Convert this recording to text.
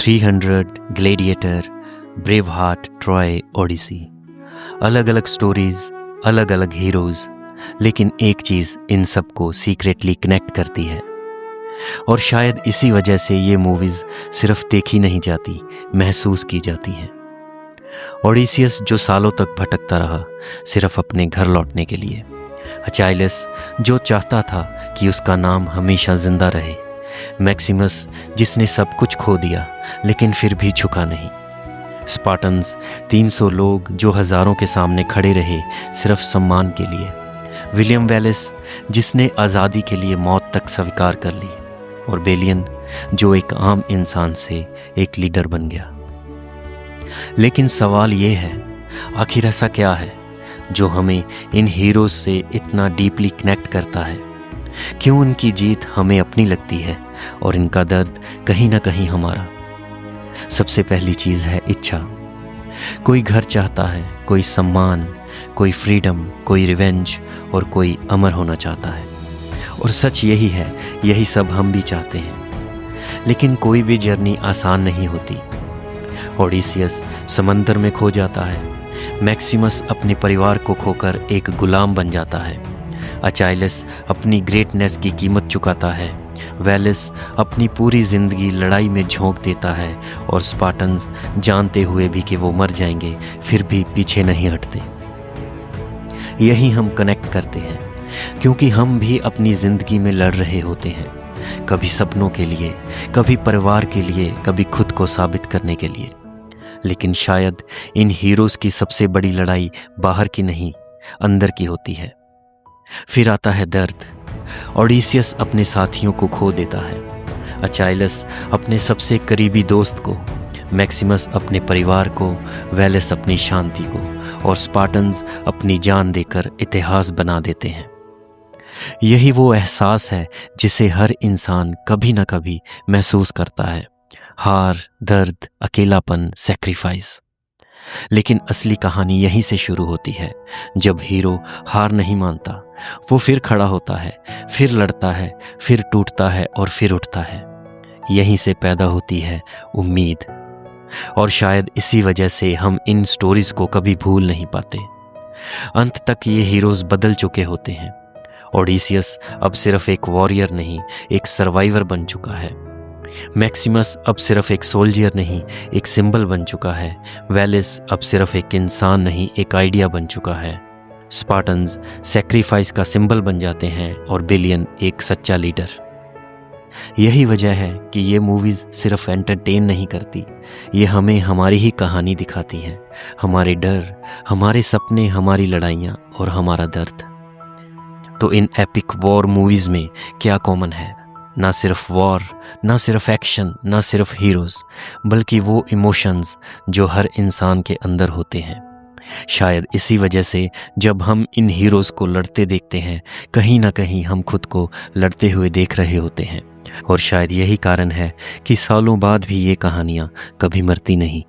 300, Gladiator, Braveheart, Troy, Odyssey. अलग अलग stories, अलग अलग हीरोज, लेकिन एक चीज़ इन सबको सीक्रेटली कनेक्ट करती है। और शायद इसी वजह से ये मूवीज़ सिर्फ देखी नहीं जाती, महसूस की जाती हैं। ओडिसियस जो सालों तक भटकता रहा सिर्फ अपने घर लौटने के लिए, अचाइलस जो चाहता था कि उसका नाम हमेशा जिंदा रहे, मैक्सिमस जिसने सब कुछ खो दिया लेकिन फिर भी झुका नहीं, स्पार्टन्स 300 लोग जो हज़ारों के सामने खड़े रहे सिर्फ सम्मान के लिए, विलियम वेलिस जिसने आज़ादी के लिए मौत तक स्वीकार कर ली, और बेलियन जो एक आम इंसान से एक लीडर बन गया। लेकिन सवाल ये है, आखिर ऐसा क्या है जो हमें इन हीरोज़ से इतना डीपली कनेक्ट करता है? क्यों उनकी जीत हमें अपनी लगती है और इनका दर्द कहीं ना कहीं हमारा? सबसे पहली चीज़ है इच्छा। कोई घर चाहता है, कोई सम्मान, कोई फ्रीडम, कोई रिवेंज, और कोई अमर होना चाहता है। और सच यही है, यही सब हम भी चाहते हैं। लेकिन कोई भी जर्नी आसान नहीं होती। ओडिसियस समंदर में खो जाता है, मैक्सिमस अपने परिवार को खोकर एक गुलाम बन जाता है, अचाइलस अपनी ग्रेटनेस की कीमत चुकाता है, वेलिस अपनी पूरी ज़िंदगी लड़ाई में झोंक देता है, और स्पार्टन्स जानते हुए भी कि वो मर जाएंगे फिर भी पीछे नहीं हटते। यही हम कनेक्ट करते हैं, क्योंकि हम भी अपनी ज़िंदगी में लड़ रहे होते हैं, कभी सपनों के लिए, कभी परिवार के लिए, कभी खुद को साबित करने के लिए। लेकिन शायद इन हीरोज़ की सबसे बड़ी लड़ाई बाहर की नहीं, अंदर की होती है। फिर आता है दर्द। ओडिसियस अपने साथियों को खो देता है, अचाइलस अपने सबसे करीबी दोस्त को, मैक्सिमस अपने परिवार को, वेलिस अपनी शांति को, और स्पार्टन्स अपनी जान देकर इतिहास बना देते हैं। यही वो एहसास है जिसे हर इंसान कभी ना कभी महसूस करता है, हार, दर्द, अकेलापन, सैक्रिफाइस। लेकिन असली कहानी यहीं से शुरू होती है, जब हीरो हार नहीं मानता, वो फिर खड़ा होता है, फिर लड़ता है, फिर टूटता है और फिर उठता है। यहीं से पैदा होती है उम्मीद। और शायद इसी वजह से हम इन स्टोरीज को कभी भूल नहीं पाते। अंत तक ये हीरोज़ बदल चुके होते हैं। ओडिसियस अब सिर्फ एक वॉरियर नहीं, एक सर्वाइवर बन चुका है। मैक्सिमस अब सिर्फ एक सोल्जियर नहीं, एक सिंबल बन चुका है। वेलिस अब सिर्फ एक इंसान नहीं, एक आइडिया बन चुका है। स्पार्टन्स सैक्रिफाइस का सिंबल बन जाते हैं, और बेलियन एक सच्चा लीडर। यही वजह है कि ये मूवीज़ सिर्फ एंटरटेन नहीं करती, ये हमें हमारी ही कहानी दिखाती हैं, हमारे डर, हमारे सपने, हमारी लड़ाइयाँ और हमारा दर्द। तो इन एपिक वॉर मूवीज़ में क्या कॉमन है? ना सिर्फ वॉर, ना सिर्फ एक्शन, ना सिर्फ हीरोज़, बल्कि वो इमोशंस जो हर इंसान के अंदर होते हैं। शायद इसी वजह से जब हम इन हीरोज़ को लड़ते देखते हैं, कहीं ना कहीं हम खुद को लड़ते हुए देख रहे होते हैं। और शायद यही कारण है कि सालों बाद भी ये कहानियाँ कभी मरती नहीं।